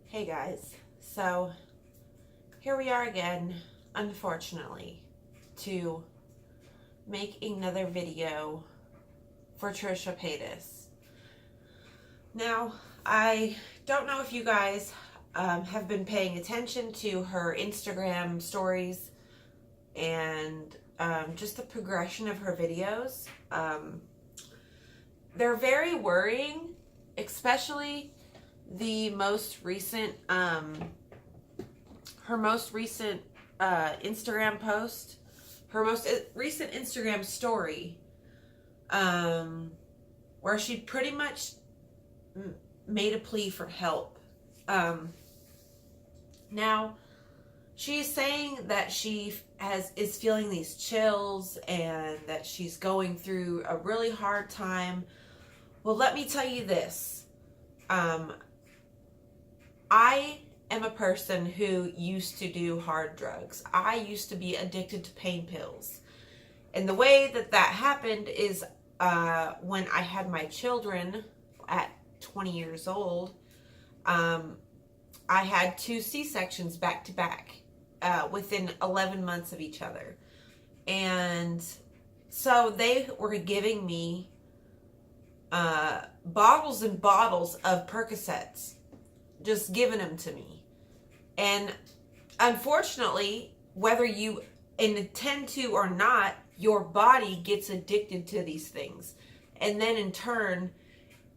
Hey guys, so here we are again, unfortunately, to make another video for Trisha Paytas. Now, I don't know if you guys have been paying attention to her Instagram stories and just the progression of her videos. They're very worrying, especially the most recent her most recent Instagram post, her most recent Instagram story, where she pretty much made a plea for help. Now she's saying that she is feeling these chills and that she's going through a really hard time. Well, let me tell you this. I am a person who used to do hard drugs. I used to be addicted to pain pills. And the way that happened is when I had my children at 20 years old, I had 2 C-sections back to back within 11 months of each other. And so they were giving me bottles and bottles of Percocets, just giving them to me. And unfortunately, whether you intend to or not, your body gets addicted to these things. And then in turn,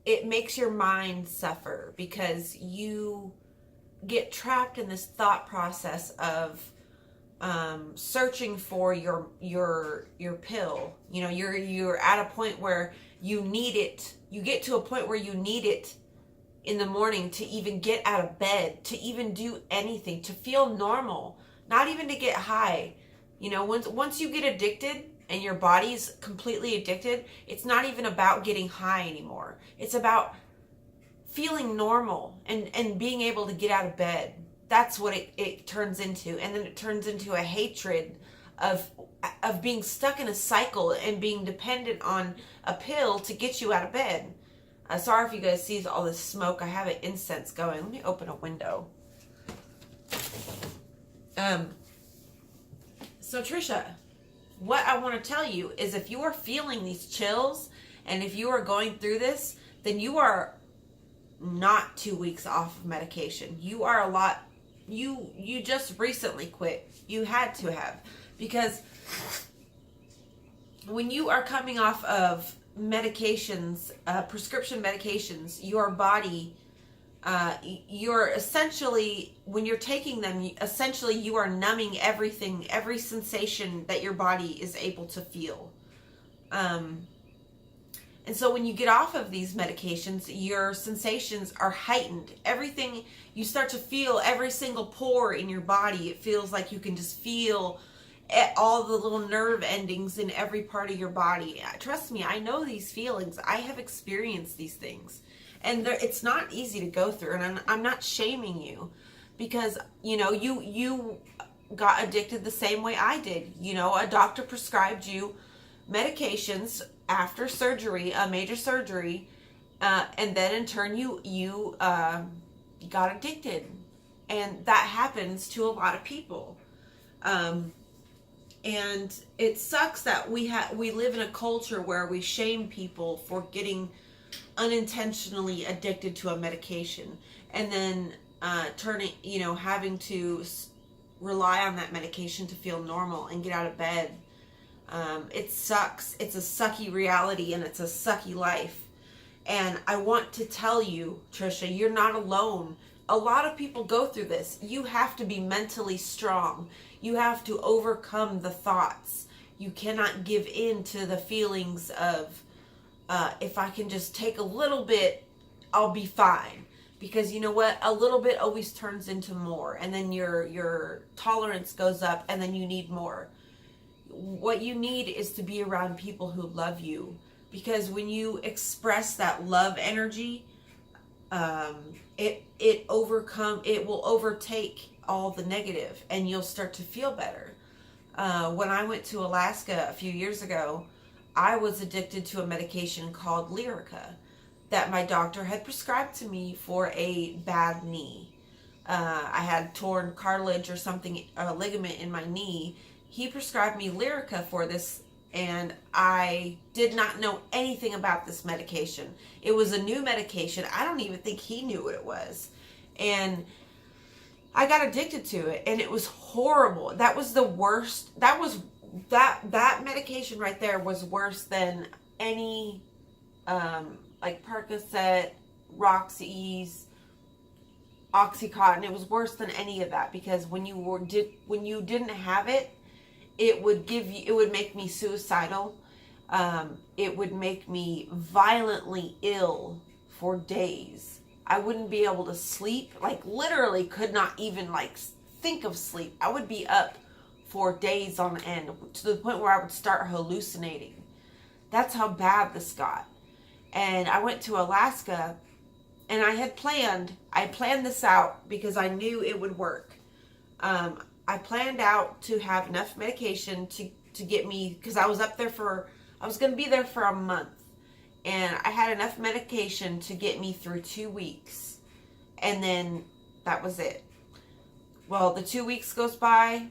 it makes your mind suffer because you get trapped in this thought process of searching for your pill. You know, you're at a point where you need it. You get to a point where you need it in the morning to even get out of bed, to even do anything, to feel normal, not even to get high. You know, once you get addicted and your body's completely addicted, it's not even about getting high anymore. It's about feeling normal and being able to get out of bed. That's what it turns into. And then it turns into a hatred of being stuck in a cycle and being dependent on a pill to get you out of bed. Sorry if you guys see all this smoke. I have an incense going. Let me open a window. So Trisha, what I want to tell you is if you are feeling these chills and if you are going through this, then you are not 2 weeks off of medication. You are a lot. You just recently quit. You had to have, because when you are coming off of medications, prescription medications, your body, you're essentially, when you're taking them, essentially you are numbing everything, every sensation that your body is able to feel. And so when you get off of these medications, your sensations are heightened. Everything, you start to feel every single pore in your body. It feels like you can just feel all the little nerve endings in every part of your body. Trust me, I know these feelings. I have experienced these things. And it's not easy to go through. And I'm not shaming you, because, you know, you got addicted the same way I did. You know, a doctor prescribed you medications after surgery, a major surgery, and then in turn you got addicted. And that happens to a lot of people. And it sucks that we live in a culture where we shame people for getting unintentionally addicted to a medication, and then having to rely on that medication to feel normal and get out of bed. It sucks. It's a sucky reality, and it's a sucky life. And I want to tell you, Trisha, you're not alone. A lot of people go through this. You have to be mentally strong. You have to overcome the thoughts. You cannot give in to the feelings of, if I can just take a little bit, I'll be fine. Because you know what? A little bit always turns into more. And then your tolerance goes up, and then you need more. What you need is to be around people who love you. Because when you express that love energy, it will overtake all the negative, and you'll start to feel better. When I went to Alaska a few years ago, I was addicted to a medication called Lyrica that my doctor had prescribed to me for a bad knee. I had torn cartilage or something, a ligament in my knee. He prescribed me Lyrica for this, and I did not know anything about this medication. It was a new medication. I don't even think he knew what it was. And I got addicted to it, and it was horrible. That was the worst. That medication right there was worse than any like Percocet, Roxy's, Oxycontin. It was worse than any of that, because when you didn't have it, it would make me suicidal. It would make me violently ill for days. I wouldn't be able to sleep, like literally could not even like think of sleep. I would be up for days on end, to the point where I would start hallucinating. That's how bad this got. And I went to Alaska, and I planned this out because I knew it would work. I planned out to have enough medication to get me, because I was going to be there for a month. And I had enough medication to get me through 2 weeks. And then that was it. Well, the 2 weeks goes by,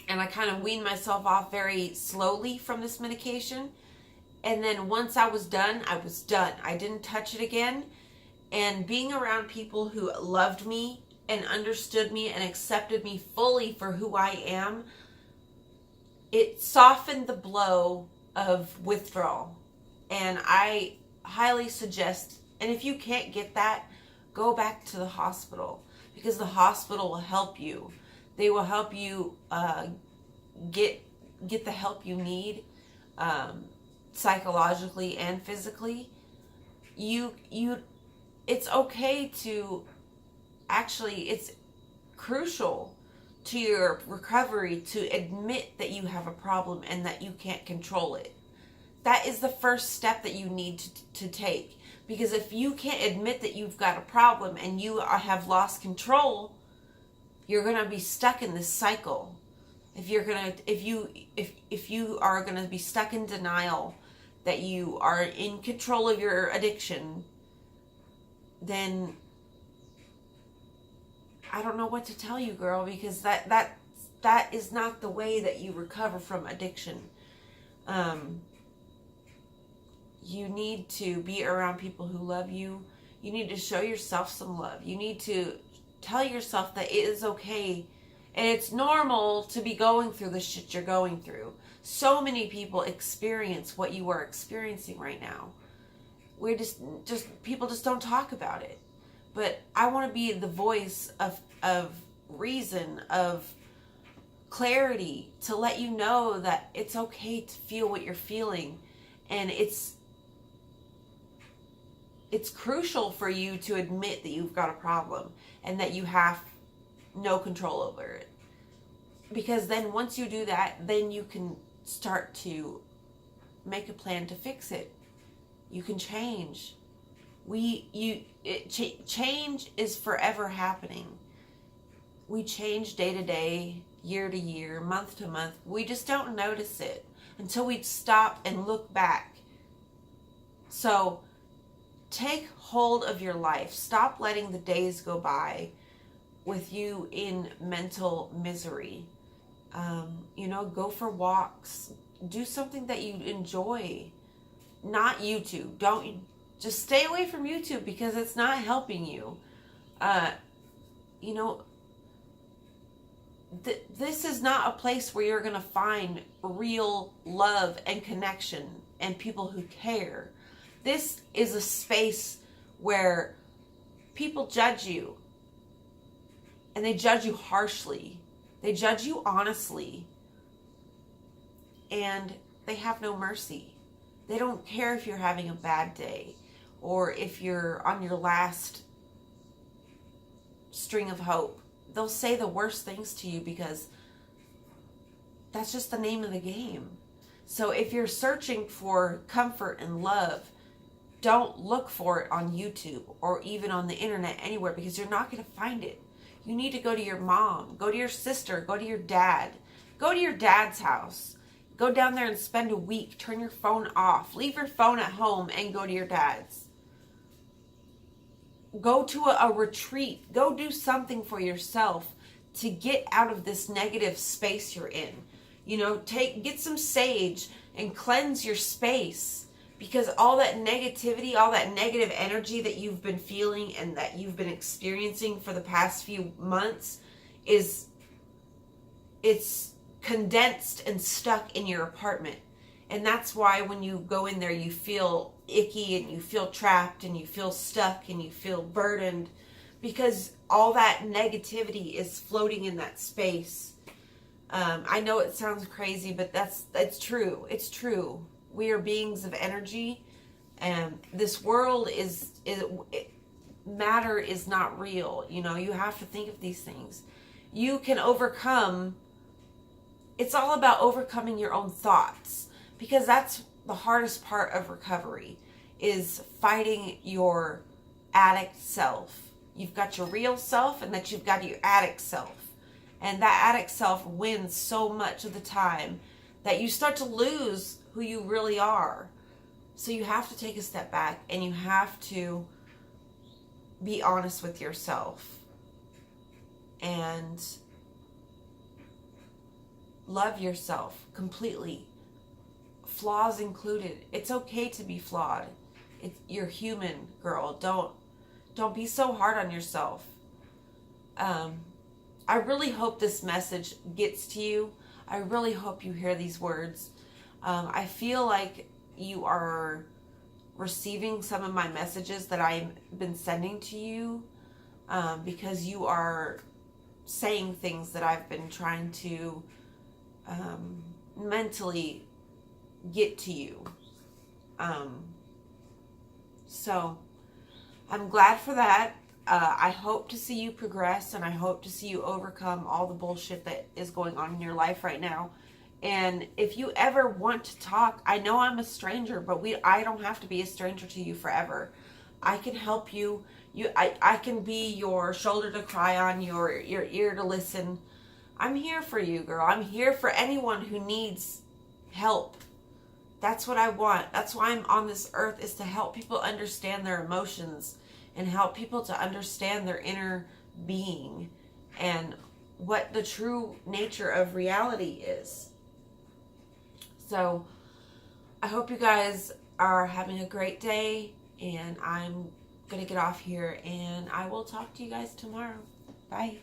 and I kind of weaned myself off very slowly from this medication. And then once I was done, I was done. I didn't touch it again. And being around people who loved me and understood me and accepted me fully for who I am, it softened the blow of withdrawal. And I highly suggest, and if you can't get that, go back to the hospital, because the hospital will help you. They will help you get the help you need, psychologically and physically. It's okay to, actually, it's crucial to your recovery to admit that you have a problem and that you can't control it. That is the first step that you need to take. Because if you can't admit that you've got a problem and you have lost control, you're going to be stuck in this cycle. If you are going to be stuck in denial that you are in control of your addiction, then I don't know what to tell you, girl, because that is not the way that you recover from addiction. You need to be around people who love you. You need to show yourself some love. You need to tell yourself that it is okay and it's normal to be going through the shit you're going through. So many people experience what you are experiencing right now. We're just people just don't talk about it. But I want to be the voice of reason, of clarity, to let you know that it's okay to feel what you're feeling. And it's crucial for you to admit that you've got a problem and that you have no control over it. Because then once you do that, then you can start to make a plan to fix it. You can change. Change is forever happening. We change day to day, year to year, month to month. We just don't notice it until we stop and look back. So take hold of your life. Stop letting the days go by with you in mental misery. Go for walks. Do something that you enjoy. Not YouTube. Just stay away from YouTube, because it's not helping you. This is not a place where you're going to find real love and connection and people who care. This is a space where people judge you, and they judge you harshly. They judge you honestly, and they have no mercy. They don't care if you're having a bad day or if you're on your last string of hope. They'll say the worst things to you because that's just the name of the game. So if you're searching for comfort and love, don't look for it on YouTube or even on the internet anywhere, because you're not going to find it. You need to go to your mom, go to your sister, go to your dad, go to your dad's house. Go down there and spend a week. Turn your phone off. Leave your phone at home and go to your dad's. go to a retreat. Go do something for yourself to get out of this negative space you're in. You know, get some sage and cleanse your space, because all that negativity, all that negative energy that you've been feeling and that you've been experiencing for the past few months it's condensed and stuck in your apartment. And that's why when you go in there, you feel icky and you feel trapped and you feel stuck and you feel burdened, because all that negativity is floating in that space. I know it sounds crazy, but it's true. It's true. We are beings of energy, and this world matter is not real. You know, you have to think of these things. You can overcome. It's all about overcoming your own thoughts, because that's the hardest part of recovery, is fighting your addict self. You've got your real self, and that you've got your addict self. And that addict self wins so much of the time that you start to lose who you really are. So you have to take a step back, and you have to be honest with yourself and love yourself completely, flaws included. It's okay to be flawed. You're human, girl. Don't be so hard on yourself. I really hope this message gets to you. I really hope you hear these words. I feel like you are receiving some of my messages that I've been sending to you, because you are saying things that I've been trying to mentally get to you. So I'm glad for that. I hope to see you progress, and I hope to see you overcome all the bullshit that is going on in your life right now. And if you ever want to talk, I know I'm a stranger, but I don't have to be a stranger to you forever. I can help you. I can be your shoulder to cry on, your ear to listen. I'm here for you, girl. I'm here for anyone who needs help. That's what I want. That's why I'm on this earth, is to help people understand their emotions and help people to understand their inner being and what the true nature of reality is. So I hope you guys are having a great day, and I'm going to get off here, and I will talk to you guys tomorrow. Bye.